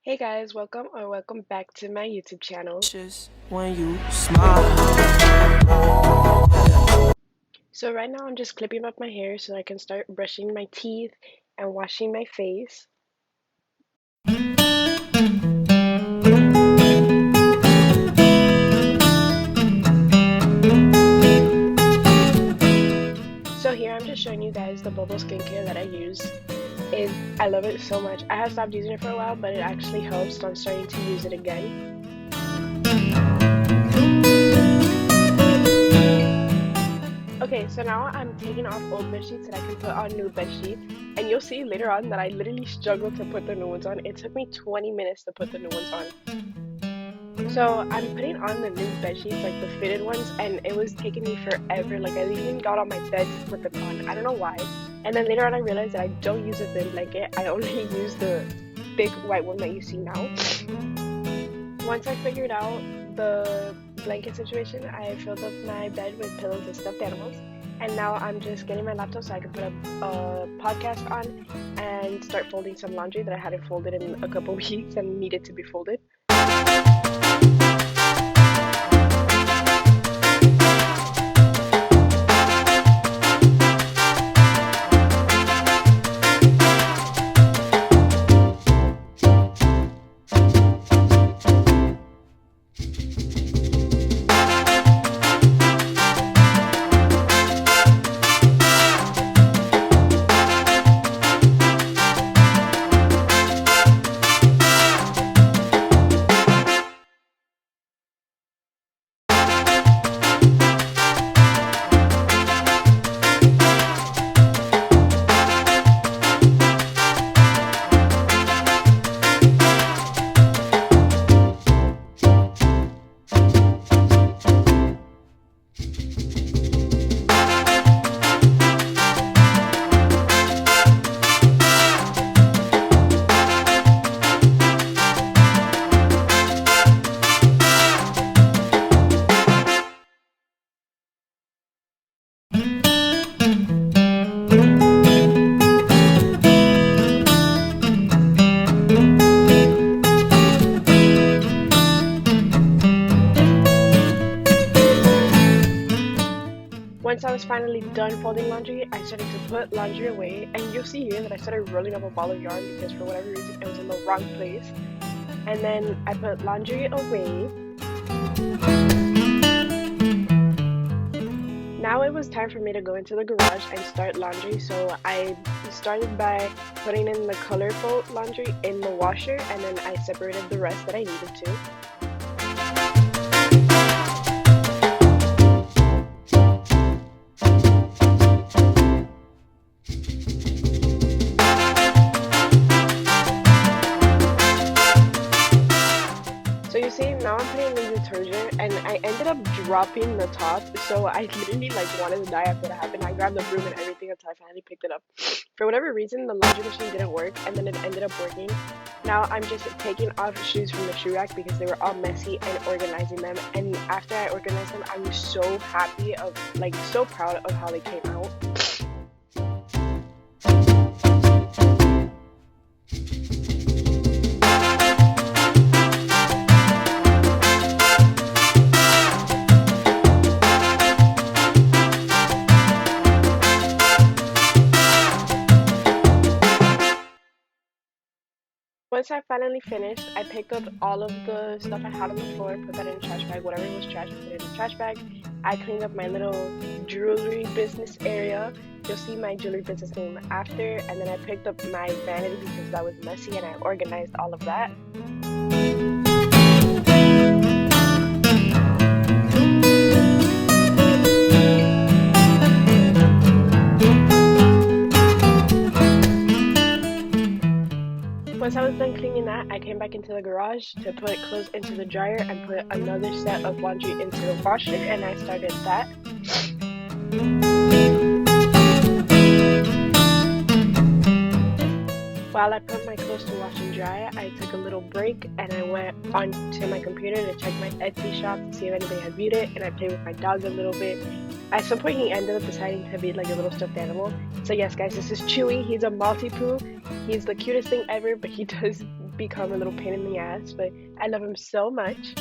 Hey guys, welcome back to my YouTube channel. Just when you smile. So right now I'm just clipping up my hair so I can start brushing my teeth and washing my face. So here I'm just showing you guys the bubble skincare that I use. I love it so much. I have stopped using it for a while, but it actually helps, so I'm starting to use it again. Okay, so now I'm taking off old bed sheets and I can put on new bed sheets. And you'll see later on that I literally struggled to put the new ones on. It took me 20 minutes to put the new ones on. So I'm putting on the new bed sheets, like the fitted ones, and it was taking me forever. Like I even got on my bed to put them on. I don't know why. And then later on I realized that I don't use a thin blanket. I only use the thick white one that you see now. Once I figured out the blanket situation, I filled up my bed with pillows and stuffed animals. And now I'm just getting my laptop so I can put a podcast on and start folding some laundry that I hadn't folded in a couple weeks and needed to be folded. Once I was finally done folding laundry, I started to put laundry away, and you'll see here that I started rolling up a ball of yarn because for whatever reason it was in the wrong place. And then I put laundry away. Now it was time for me to go into the garage and start laundry, so I started by putting in the colorful laundry in the washer, and then I separated the rest that I needed to. So you see, now I'm putting in the detergent, and I ended up dropping the top, so I literally wanted to die after that happened. I grabbed the broom and everything until I finally picked it up. For whatever reason, the laundry machine didn't work, and then it ended up working. Now I'm just taking off shoes from the shoe rack because they were all messy and organizing them. And after I organized them, I was so happy so proud of how they came out. Once I finally finished, I picked up all of the stuff I had on the floor, put that in a trash bag. Whatever was trash, I put it in a trash bag. I cleaned up my little jewelry business area. You'll see my jewelry business name after. And then I picked up my vanity because that was messy and I organized all of that. Once I was done cleaning that, I came back into the garage to put clothes into the dryer and put another set of laundry into the washer, and I started that. While I put my clothes to wash and dry, I took a little break and I went onto my computer to check my Etsy shop to see if anybody had viewed it, and I played with my dog a little bit. At some point, he ended up deciding to be like a little stuffed animal. So yes, guys, this is Chewy. He's a Maltipoo. He's the cutest thing ever, but he does become a little pain in the ass, but I love him so much.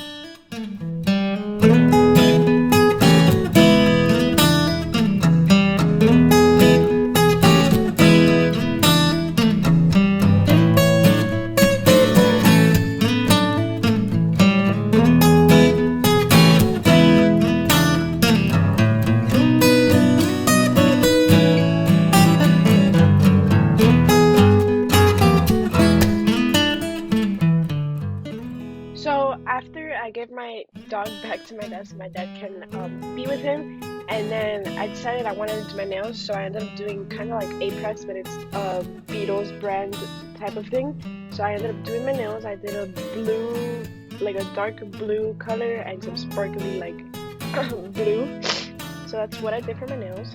So after I gave my dog back to my dad so my dad can be with him, and then I decided I wanted to do my nails, so I ended up doing kind of like a press, but it's a Beatles brand type of thing. So I ended up doing my nails. I did a blue, like a dark blue color and some sparkly like blue. So that's what I did for my nails.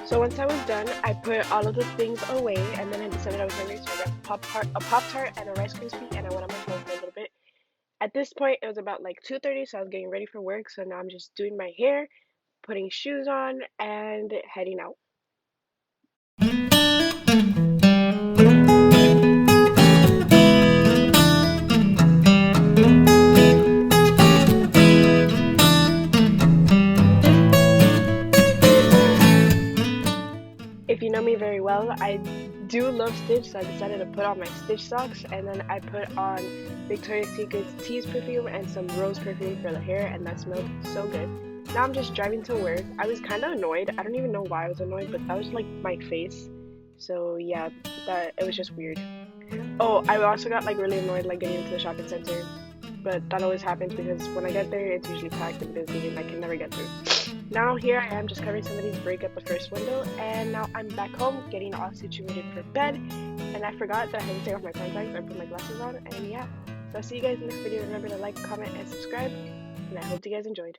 So once I was done, I put all of the things away, and then I decided I was hungry, so I got a pop tart, and a Rice Krispie, and I went on my phone for a little bit. At this point, it was about like 2:30, so I was getting ready for work. So now I'm just doing my hair, putting shoes on, and heading out. If you know me very well, I do love Stitch, so I decided to put on my Stitch socks, and then I put on Victoria's Secret's Tease perfume and some rose perfume for the hair, and that smelled so good. Now I'm just driving to work. I was kind of annoyed. I don't even know why I was annoyed, but that was like my face. So yeah, that it was just weird. Oh, I also got like really annoyed like getting into the shopping center, but that always happens because when I get there, it's usually packed and busy, and I can never get through. Now here I am just covering somebody's break at the first window, and now I'm back home getting all situated for bed, and I forgot that I had to take off my contacts. I put my glasses on, and yeah. So I'll see you guys in the next video. Remember to like, comment, and subscribe, and I hope you guys enjoyed.